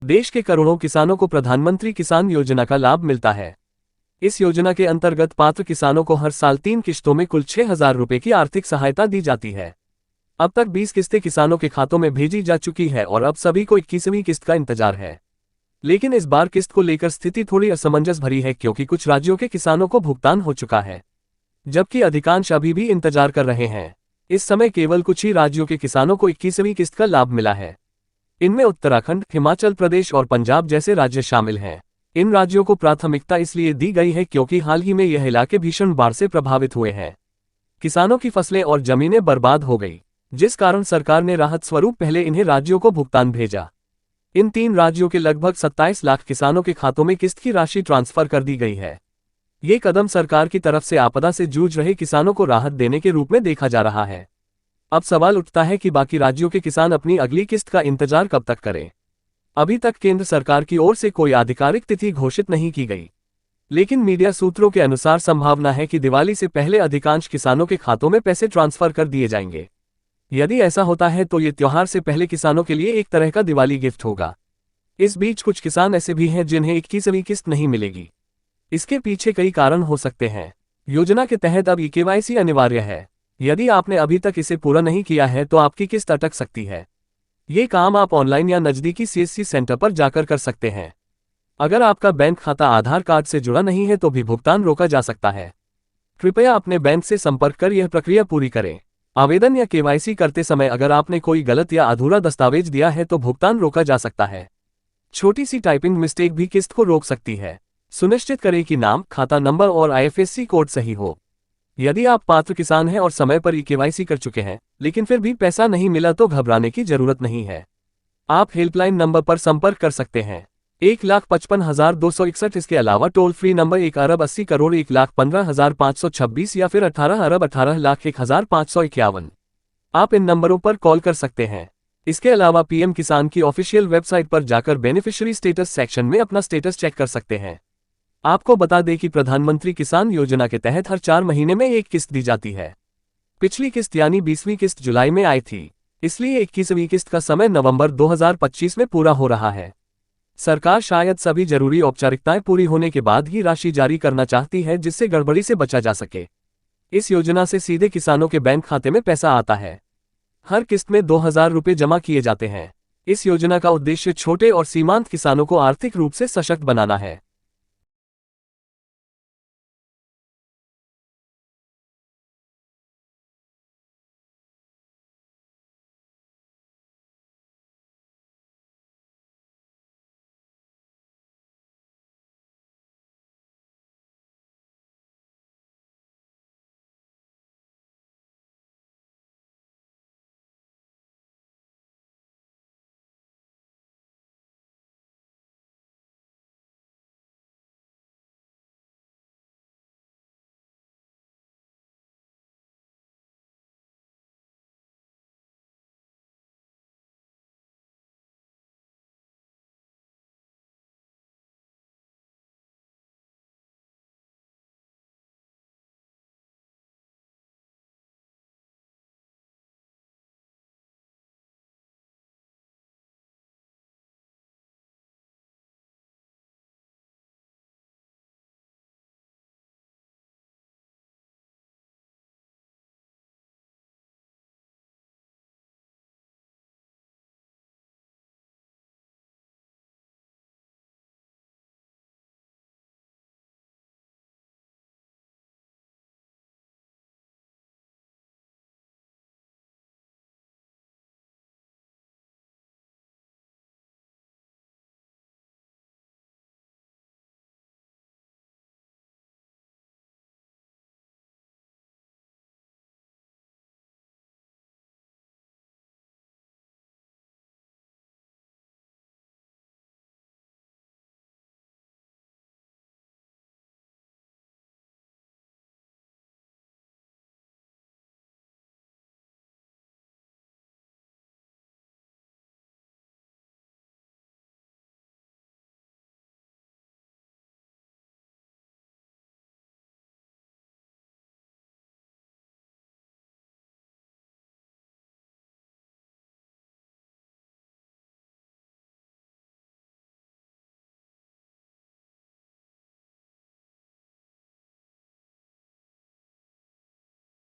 देश के करोड़ों किसानों को प्रधानमंत्री किसान योजना का लाभ मिलता है। इस योजना के अंतर्गत पात्र किसानों को हर साल 3 किश्तों में कुल 6,000 रुपये की आर्थिक सहायता दी जाती है। अब तक 20 किस्तें किसानों के खातों में भेजी जा चुकी है और अब सभी को 21वीं किस्त का इंतजार है। लेकिन इस बार किस्त को लेकर स्थिति थोड़ी असमंजस भरी है, क्योंकि कुछ राज्यों के किसानों को भुगतान हो चुका है, जबकि अधिकांश अभी भी इंतजार कर रहे हैं। इस समय केवल कुछ ही राज्यों के किसानों को 21वीं किस्त का लाभ मिला है। इनमें उत्तराखंड, हिमाचल प्रदेश और पंजाब जैसे राज्य शामिल हैं। इन राज्यों को प्राथमिकता इसलिए दी गई है क्योंकि हाल ही में यह इलाके भीषण बाढ़ से प्रभावित हुए हैं। किसानों की फसलें और जमीनें बर्बाद हो गई, जिस कारण सरकार ने राहत स्वरूप पहले इन्हें राज्यों को भुगतान भेजा। इन 3 राज्यों के लगभग 27 लाख किसानों के खातों में किस्त की राशि ट्रांसफर कर दी गई है। ये कदम सरकार की तरफ से आपदा से जूझ रहे किसानों को राहत देने के रूप में देखा जा रहा है। अब सवाल उठता है कि बाकी राज्यों के किसान अपनी अगली किस्त का इंतजार कब तक करें। अभी तक केंद्र सरकार की ओर से कोई आधिकारिक तिथि घोषित नहीं की गई, लेकिन मीडिया सूत्रों के अनुसार संभावना है कि दिवाली से पहले अधिकांश किसानों के खातों में पैसे ट्रांसफर कर दिए जाएंगे। यदि ऐसा होता है तो ये त्योहार से पहले किसानों के लिए एक तरह का दिवाली गिफ्ट होगा। इस बीच कुछ किसान ऐसे भी हैं जिन्हें 21वीं किस्त नहीं मिलेगी। इसके पीछे कई कारण हो सकते हैं। योजना के तहत अब केवाईसी अनिवार्य है। यदि आपने अभी तक इसे पूरा नहीं किया है तो आपकी किस्त अटक सकती है। ये काम आप ऑनलाइन या नज़दीकी सीएससी सेंटर पर जाकर कर सकते हैं। अगर आपका बैंक खाता आधार कार्ड से जुड़ा नहीं है तो भी भुगतान रोका जा सकता है। कृपया अपने बैंक से संपर्क कर यह प्रक्रिया पूरी करें। आवेदन या केवाईसी करते समय अगर आपने कोई गलत या अधूरा दस्तावेज दिया है तो भुगतान रोका जा सकता है। छोटी सी टाइपिंग मिस्टेक भी किस्त को रोक सकती है। सुनिश्चित करें कि नाम, खाता नंबर और आईएफएससी कोड सही हो। यदि आप पात्र किसान हैं और समय पर केवाईसी कर चुके हैं लेकिन फिर भी पैसा नहीं मिला तो घबराने की जरूरत नहीं है। आप हेल्पलाइन नंबर पर संपर्क कर सकते हैं 1,55,261। इसके अलावा टोल फ्री नंबर 1,80,01,15,526 या फिर 18,18,01,551। आप इन नंबरों पर कॉल कर सकते हैं। इसके अलावा पीएम किसान की ऑफिशियल वेबसाइट पर जाकर बेनिफिशियरी स्टेटस सेक्शन में अपना स्टेटस चेक कर सकते हैं। आपको बता दें कि प्रधानमंत्री किसान योजना के तहत हर 4 महीने में एक किस्त दी जाती है। पिछली किस्त यानी 20वीं किस्त जुलाई में आई थी, इसलिए 21वीं किस्त का समय नवंबर 2025 में पूरा हो रहा है। सरकार शायद सभी जरूरी औपचारिकताएं पूरी होने के बाद ही राशि जारी करना चाहती है, जिससे गड़बड़ी से बचा जा सके। इस योजना से सीधे किसानों के बैंक खाते में पैसा आता है। हर किस्त में 2,000 रुपये जमा किए जाते हैं। इस योजना का उद्देश्य छोटे और सीमांत किसानों को आर्थिक रूप से सशक्त बनाना है।